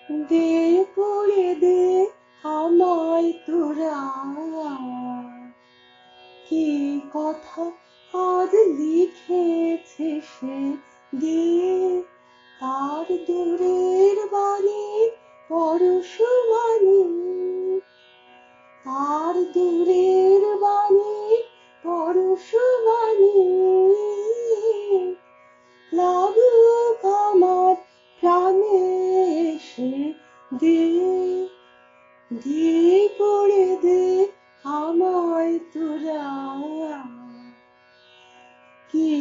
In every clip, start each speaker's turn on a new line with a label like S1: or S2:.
S1: দে পড়ে দে আমায় তোরা, কি কথা আজ লিখেছে সে দে, তার দূরের বাণী পরশুবাণী, তার দূরের বাণী পরশুবাণী, লাগুক আমার প্রাণে এসে দে, দে পড়ে দে আমায় তোরা, কি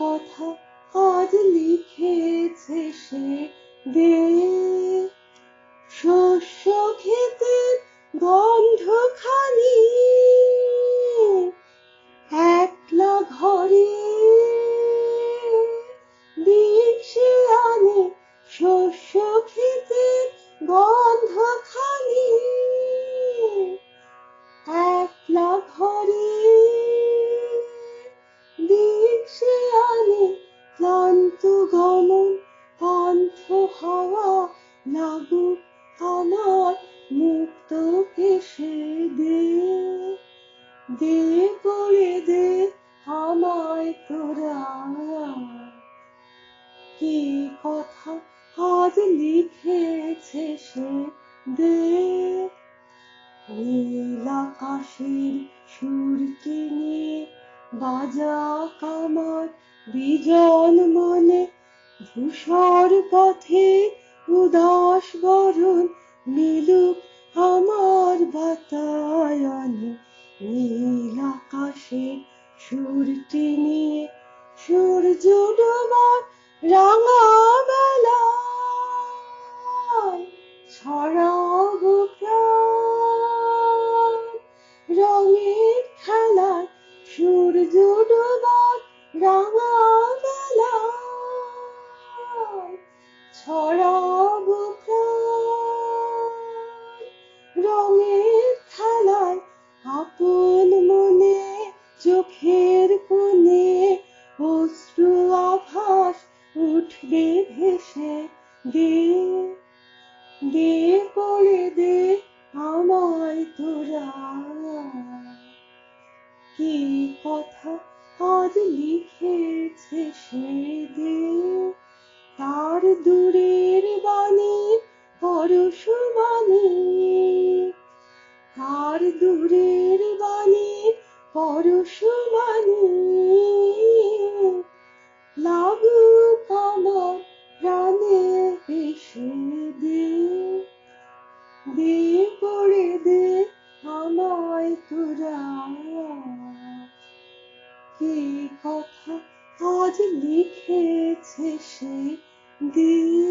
S1: কথা আজ লিখেছে সে দে। শস্য ক্ষেতের গন্ধখানি একলা ঘরে দিশে আনে, শস্য ক্ষেতের গন্ধখানি একলা ঘরে দিশে আনে, ক্লান্ত গমন পান্থ হাওয়া লাগুক আমার মুক্ত কেশে দে, দে পড়ে দে আমায় তোরা, কি কথা আজ লিখেছে সে দে। নীল আকাশের সুরটি নিয়ে বাজা কামার বিজন মনে, ধূসর পথে উদাস বরণ মিলুক আমার বাতায়নে, নীল আকাশের সুরটি নিয়ে সূর্য ডোবার রাঙা বেলায় ছড়াবো প্রাণ, রঙের খেলায় সূর্য ডোবার রাঙা বেলায় ছড়াবো প্রাণ, রঙের খেলায় আপন মনে চোখের কোণে অশ্রু আভাস উঠবে ভেসে দে, দে পড়ে দে আমায় তোরা, কি কথা আজ লিখেছে সে দে, তার দূরের বাণী পরশুবাণী, তার দূরের বাণী পরশুবাণী, লাগুক আমার প্রাণে এসে দে, দে পড়ে দে আমায় তোরা, কি কথা আজ লিখেছে সে দে।